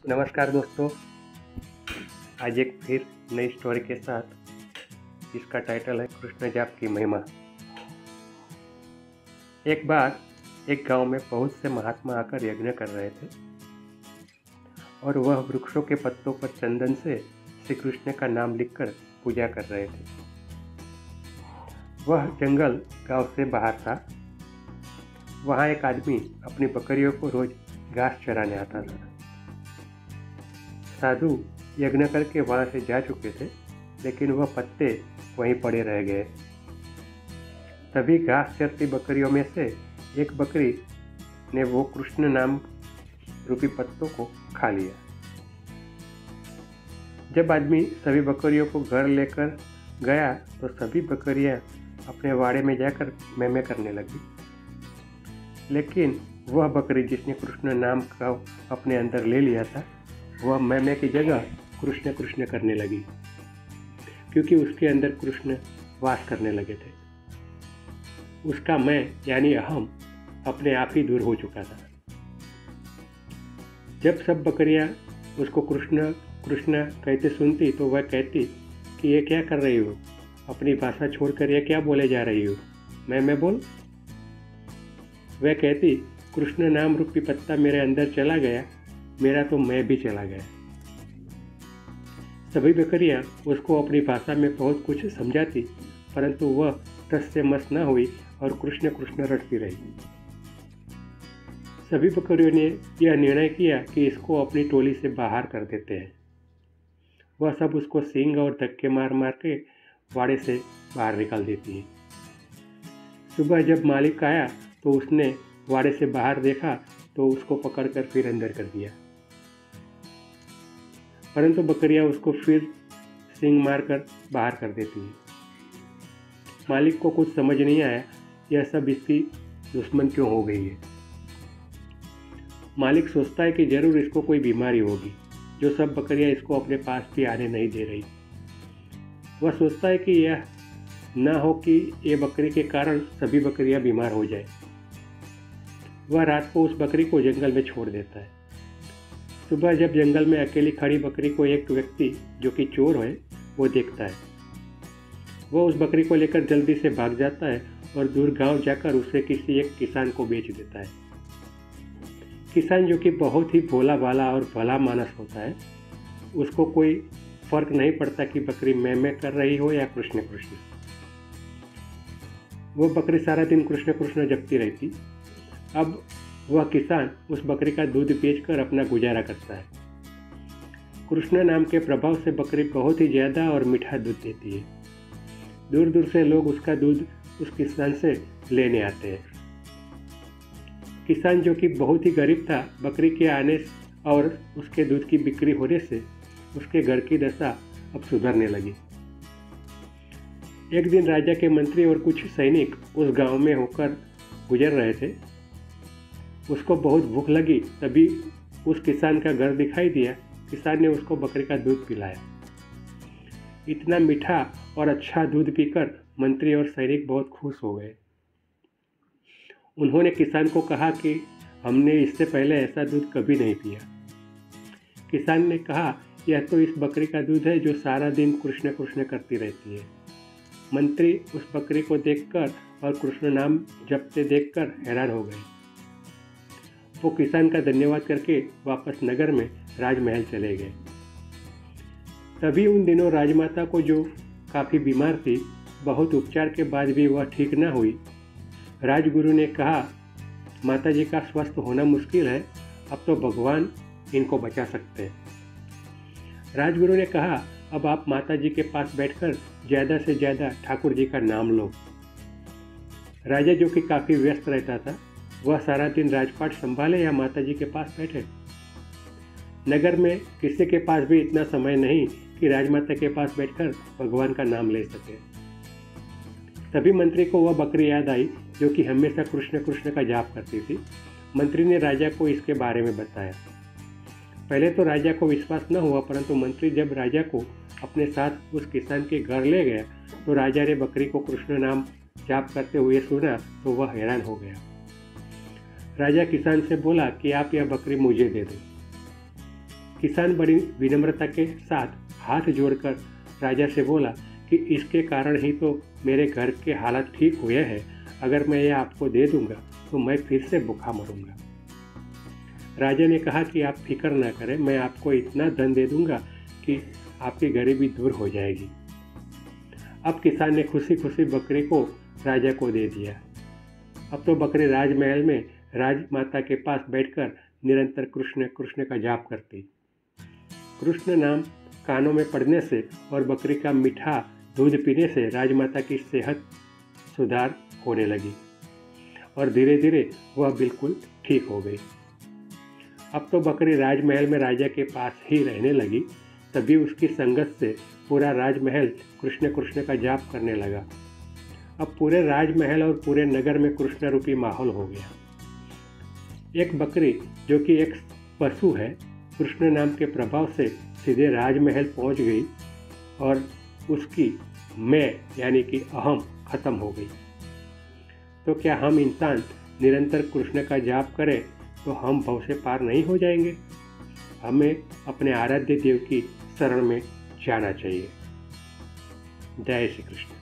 नमस्कार दोस्तों। आज एक फिर नई स्टोरी के साथ, जिसका टाइटल है कृष्ण जाप की महिमा। एक बार एक गांव में बहुत से महात्मा आकर यज्ञ कर रहे थे और वह वृक्षों के पत्तों पर चंदन से श्री कृष्ण का नाम लिखकर पूजा कर रहे थे। वह जंगल गांव से बाहर था। वहां एक आदमी अपनी बकरियों को रोज घास चराने आता था। साधु यज्ञ करके वहां से जा चुके थे, लेकिन वह पत्ते वहीं पड़े रह गए। तभी घास चरती बकरियों में से एक बकरी ने वो कृष्ण नाम रूपी पत्तों को खा लिया। जब आदमी सभी बकरियों को घर लेकर गया तो सभी बकरियां अपने वाड़े में जाकर मैमे करने लगी, लेकिन वह बकरी जिसने कृष्ण नाम का अपने अंदर ले लिया था, वह मैमे की जगह कृष्ण कृष्ण करने लगी, क्योंकि उसके अंदर कृष्ण वास करने लगे थे। उसका मैं यानी अहम अपने आप ही दूर हो चुका था। जब सब बकरियां उसको कृष्ण कृष्ण कहते सुनती तो वह कहती कि ये क्या कर रही हो, अपनी भाषा छोड़कर ये क्या बोले जा रही हो, मैं बोल। वह कहती, कृष्ण नाम रूपी पत्ता मेरे अंदर चला गया, मेरा तो मैं भी चला गया। सभी बकरियां उसको अपनी भाषा में बहुत कुछ समझाती, परंतु वह टस से मस न हुई और कृष्ण कृष्ण रटती रही। सभी बकरियों ने यह निर्णय किया कि इसको अपनी टोली से बाहर कर देते हैं। वह सब उसको सींग और धक्के मार मार के वाड़े से बाहर निकाल देती है। सुबह जब मालिक आया तो उसने वाड़े से बाहर देखा तो उसको पकड़कर फिर अंदर कर दिया, परंतु बकरियां उसको फिर सींग मारकर बाहर कर देती हैं। मालिक को कुछ समझ नहीं आया, यह सब इसकी दुश्मन क्यों हो गई है। मालिक सोचता है कि जरूर इसको कोई बीमारी होगी, जो सब बकरियां इसको अपने पास भी आने नहीं दे रही। वह सोचता है कि यह न हो कि ये बकरी के कारण सभी बकरियां बीमार हो जाए। वह रात को उस बकरी को जंगल में छोड़ देता है। सुबह जब जंगल में अकेली खड़ी बकरी को एक व्यक्ति जो कि चोर है वो देखता है। वह उस बकरी को लेकर जल्दी से भाग जाता है और दूर गांव जाकर उसे किसी एक किसान को बेच देता है। किसान जो कि बहुत ही भोला भाला और भला मानस होता है, उसको कोई फर्क नहीं पड़ता कि बकरी मैं कर रही हो या कृष्ण कृष्ण। वो बकरी सारा दिन कृष्ण कृष्ण जपती रहती। अब वह किसान उस बकरी का दूध बेचकर अपना गुजारा करता है। कृष्ण नाम के प्रभाव से बकरी बहुत ही ज़्यादा और मीठा दूध देती है। दूर दूर से लोग उसका दूध उस किसान से लेने आते हैं। किसान जो कि बहुत ही गरीब था, बकरी के आने और उसके दूध की बिक्री होने से उसके घर की दशा अब सुधरने लगी। एक दिन राजा के मंत्री और कुछ सैनिक उस गांव में होकर गुजर रहे थे। उसको बहुत भूख लगी, तभी उस किसान का घर दिखाई दिया। किसान ने उसको बकरी का दूध पिलाया। इतना मीठा और अच्छा दूध पीकर मंत्री और सैनिक बहुत खुश हो गए। उन्होंने किसान को कहा कि हमने इससे पहले ऐसा दूध कभी नहीं पिया। किसान ने कहा, यह तो इस बकरी का दूध है जो सारा दिन कृष्ण कृष्ण करती रहती है। मंत्री उस बकरी को देखकर और कृष्ण नाम जपते देखकर हैरान हो गए। वो किसान का धन्यवाद करके वापस नगर में राजमहल चले गए। तभी उन दिनों राजमाता को, जो काफ़ी बीमार थी, बहुत उपचार के बाद भी वह ठीक न हुई। राजगुरु ने कहा, माताजी का स्वस्थ होना मुश्किल है, अब तो भगवान इनको बचा सकते हैं। राजगुरु ने कहा, अब आप माताजी के पास बैठकर ज़्यादा से ज़्यादा ठाकुर जी का नाम लो। राजा जो कि काफ़ी व्यस्त रहता था, वह सारा दिन राजपाट संभाले या माताजी के पास बैठे। नगर में किसी के पास भी इतना समय नहीं कि राजमाता के पास बैठकर भगवान का नाम ले सके। तभी मंत्री को वह बकरी याद आई जो कि हमेशा कृष्ण कृष्ण का जाप करती थी। मंत्री ने राजा को इसके बारे में बताया। पहले तो राजा को विश्वास न हुआ, परंतु मंत्री जब राजा को अपने साथ उस किसान के घर ले गया तो राजा ने बकरी को कृष्ण नाम जाप करते हुए सुना तो वह हैरान हो गया। राजा किसान से बोला कि आप यह बकरी मुझे दे दो। किसान बड़ी विनम्रता के साथ हाथ जोड़कर राजा से बोला कि इसके कारण ही तो मेरे घर के हालात ठीक हुए हैं। अगर मैं ये आपको दे दूंगा तो मैं फिर से भूखा मरूंगा। राजा ने कहा कि आप फिक्र ना करें, मैं आपको इतना धन दे दूंगा कि आपकी गरीबी दूर हो जाएगी। अब किसान ने खुशी खुशी बकरी को राजा को दे दिया। अब तो बकरी राजमहल में राजमाता के पास बैठकर निरंतर कृष्ण कृष्ण का जाप करती। कृष्ण नाम कानों में पड़ने से और बकरी का मीठा दूध पीने से राजमाता की सेहत सुधार होने लगी और धीरे धीरे वह बिल्कुल ठीक हो गई। अब तो बकरी राजमहल में राजा के पास ही रहने लगी। तभी उसकी संगत से पूरा राजमहल कृष्ण कृष्ण का जाप करने लगा। अब पूरे राजमहल और पूरे नगर में कृष्ण रूपी माहौल हो गया। एक बकरी जो कि एक पशु है, कृष्ण नाम के प्रभाव से सीधे राजमहल पहुंच गई और उसकी मैं यानी कि अहम खत्म हो गई। तो क्या हम इंसान निरंतर कृष्ण का जाप करें तो हम भव से पार नहीं हो जाएंगे? हमें अपने आराध्य देव की शरण में जाना चाहिए। जय श्री कृष्ण।